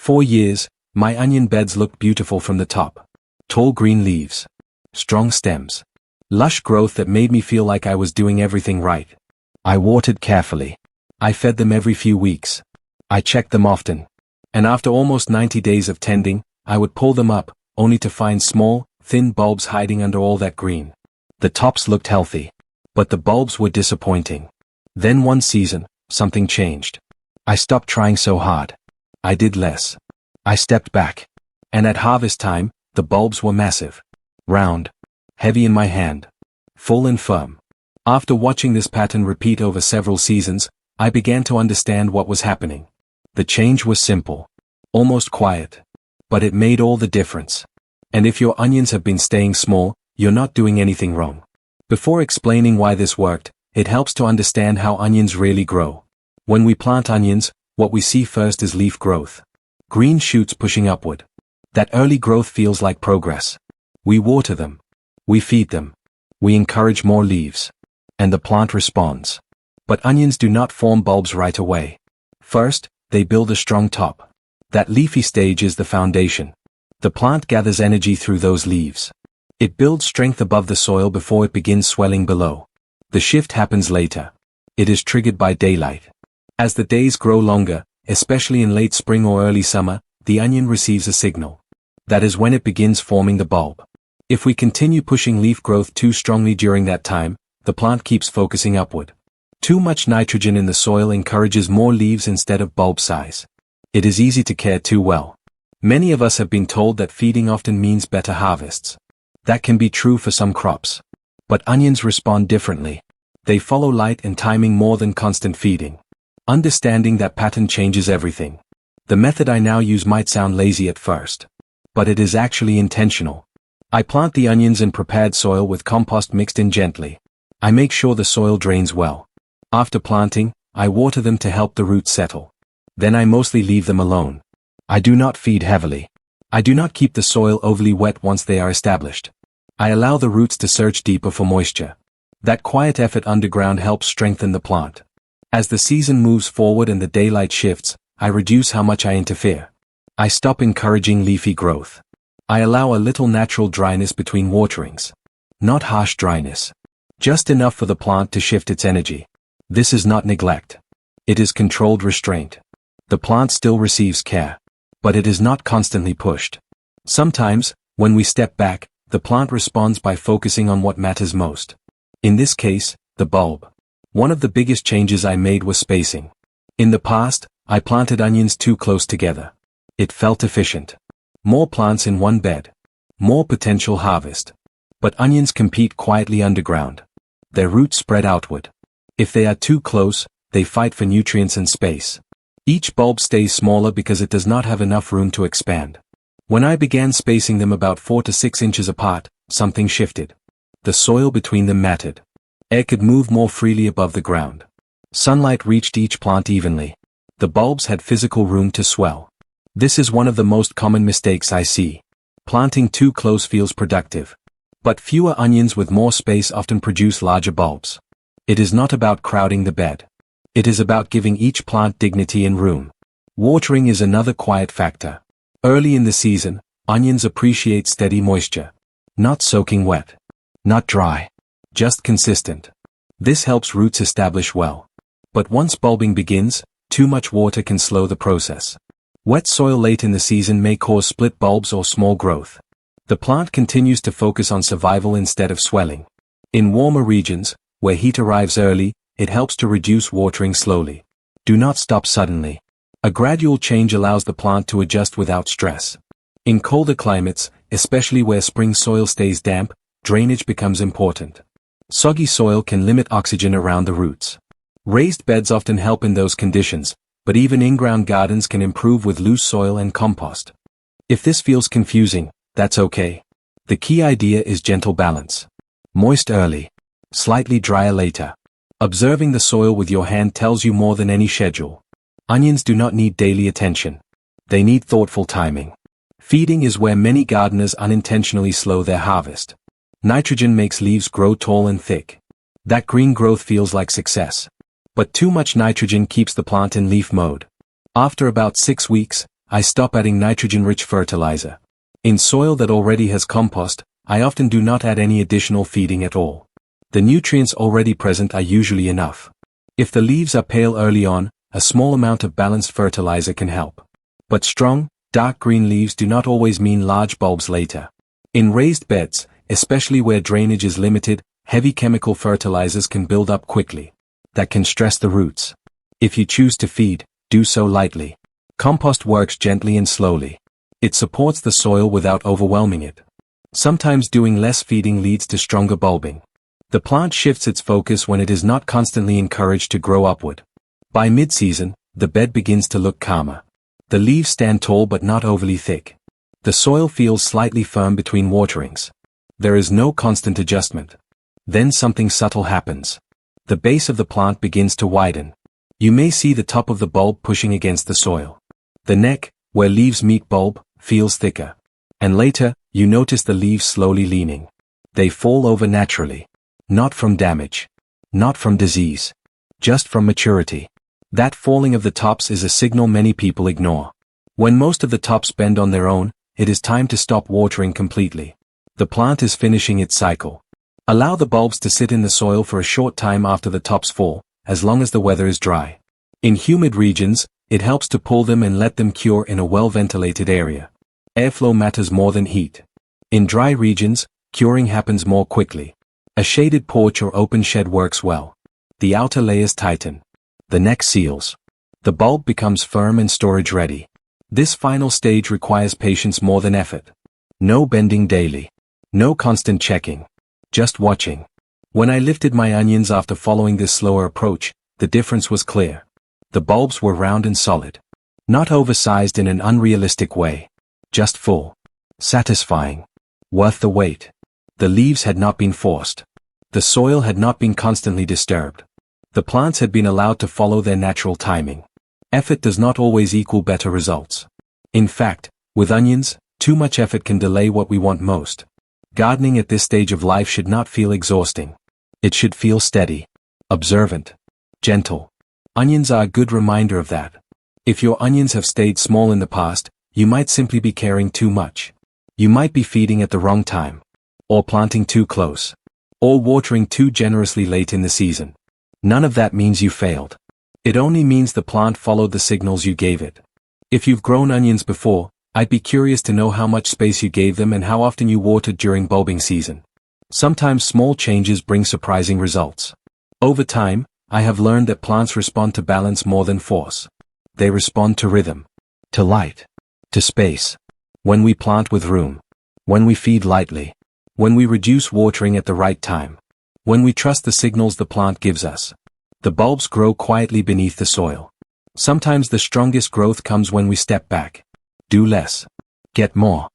4 years, my onion beds looked beautiful from the top. Tall green leaves. Strong stems. Lush growth that made me feel like I was doing everything right. I watered carefully. I fed them every few weeks. I checked them often. And after almost 90 days of tending, I would pull them up, only to find small, thin bulbs hiding under all that green. The tops looked healthy. But the bulbs were disappointing. Then one season, something changed. I stopped trying so hard. I did less. I stepped back. And at harvest time, the bulbs were massive. Round. Heavy in my hand. Full and firm. After watching this pattern repeat over several seasons, I began to understand what was happening. The change was simple. Almost quiet. But it made all the difference. And if your onions have been staying small, you're not doing anything wrong. Before explaining why this worked, it helps to understand how onions really grow. When we plant onions, what we see first is leaf growth. Green shoots pushing upward. That early growth feels like progress. We water them. We feed them. We encourage more leaves. And the plant responds. But onions do not form bulbs right away. First, they build a strong top. That leafy stage is the foundation. The plant gathers energy through those leaves. It builds strength above the soil before it begins swelling below. The shift happens later. It is triggered by daylight. As the days grow longer, especially in late spring or early summer, the onion receives a signal. That is when it begins forming the bulb. If we continue pushing leaf growth too strongly during that time, the plant keeps focusing upward. Too much nitrogen in the soil encourages more leaves instead of bulb size. It is easy to care too well. Many of us have been told that feeding often means better harvests. That can be true for some crops. But onions respond differently. They follow light and timing more than constant feeding. Understanding that pattern changes everything. The method I now use might sound lazy at first. But it is actually intentional. I plant the onions in prepared soil with compost mixed in gently. I make sure the soil drains well. After planting, I water them to help the roots settle. Then I mostly leave them alone. I do not feed heavily. I do not keep the soil overly wet once they are established. I allow the roots to search deeper for moisture. That quiet effort underground helps strengthen the plant. As the season moves forward and the daylight shifts, I reduce how much I interfere. I stop encouraging leafy growth. I allow a little natural dryness between waterings. Not harsh dryness. Just enough for the plant to shift its energy. This is not neglect. It is controlled restraint. The plant still receives care. But it is not constantly pushed. Sometimes, when we step back, the plant responds by focusing on what matters most. In this case, the bulb. One of the biggest changes I made was spacing. In the past, I planted onions too close together. It felt efficient. More plants in one bed. More potential harvest. But onions compete quietly underground. Their roots spread outward. If they are too close, they fight for nutrients and space. Each bulb stays smaller because it does not have enough room to expand. When I began spacing them about 4 to 6 inches apart, something shifted. The soil between them mattered. Air could move more freely above the ground. Sunlight reached each plant evenly. The bulbs had physical room to swell. This is one of the most common mistakes I see. Planting too close feels productive. But fewer onions with more space often produce larger bulbs. It is not about crowding the bed. It is about giving each plant dignity and room. Watering is another quiet factor. Early in the season, onions appreciate steady moisture. Not soaking wet. Not dry. Just consistent. This helps roots establish well. But once bulbing begins, too much water can slow the process. Wet soil late in the season may cause split bulbs or small growth. The plant continues to focus on survival instead of swelling. In warmer regions, where heat arrives early, it helps to reduce watering slowly. Do not stop suddenly. A gradual change allows the plant to adjust without stress. In colder climates, especially where spring soil stays damp, drainage becomes important. Soggy soil can limit oxygen around the roots. Raised beds often help in those conditions, but even in-ground gardens can improve with loose soil and compost. If this feels confusing, that's okay. The key idea is gentle balance. Moist early. Slightly drier later. Observing the soil with your hand tells you more than any schedule. Onions do not need daily attention. They need thoughtful timing. Feeding is where many gardeners unintentionally slow their harvest. Nitrogen makes leaves grow tall and thick. That green growth feels like success. But too much nitrogen keeps the plant in leaf mode. After about 6 weeks, I stop adding nitrogen-rich fertilizer. In soil that already has compost, I often do not add any additional feeding at all. The nutrients already present are usually enough. If the leaves are pale early on, a small amount of balanced fertilizer can help. But strong, dark green leaves do not always mean large bulbs later. In raised beds, especially where drainage is limited, heavy chemical fertilizers can build up quickly. That can stress the roots. If you choose to feed, do so lightly. Compost works gently and slowly. It supports the soil without overwhelming it. Sometimes doing less feeding leads to stronger bulbing. The plant shifts its focus when it is not constantly encouraged to grow upward. By mid-season, the bed begins to look calmer. The leaves stand tall but not overly thick. The soil feels slightly firm between waterings. There is no constant adjustment. Then something subtle happens. The base of the plant begins to widen. You may see the top of the bulb pushing against the soil. The neck, where leaves meet bulb, feels thicker. And later, you notice the leaves slowly leaning. They fall over naturally. Not from damage. Not from disease. Just from maturity. That falling of the tops is a signal many people ignore. When most of the tops bend on their own, it is time to stop watering completely. The plant is finishing its cycle. Allow the bulbs to sit in the soil for a short time after the tops fall, as long as the weather is dry. In humid regions, it helps to pull them and let them cure in a well-ventilated area. Airflow matters more than heat. In dry regions, curing happens more quickly. A shaded porch or open shed works well. The outer layers tighten. The neck seals. The bulb becomes firm and storage ready. This final stage requires patience more than effort. No bending daily. No constant checking. Just watching. When I lifted my onions after following this slower approach, the difference was clear. The bulbs were round and solid. Not oversized in an unrealistic way. Just full. Satisfying. Worth the wait. The leaves had not been forced. The soil had not been constantly disturbed. The plants had been allowed to follow their natural timing. Effort does not always equal better results. In fact, with onions, too much effort can delay what we want most. Gardening at this stage of life should not feel exhausting. It should feel steady, observant, gentle. Onions are a good reminder of that. If your onions have stayed small in the past, you might simply be caring too much. You might be feeding at the wrong time. Or planting too close. Or watering too generously late in the season. None of that means you failed. It only means the plant followed the signals you gave it. If you've grown onions before, I'd be curious to know how much space you gave them and how often you watered during bulbing season. Sometimes small changes bring surprising results. Over time, I have learned that plants respond to balance more than force. They respond to rhythm, to light, to space. When we plant with room, when we feed lightly, when we reduce watering at the right time, when we trust the signals the plant gives us, the bulbs grow quietly beneath the soil. Sometimes the strongest growth comes when we step back. Do less. Get more.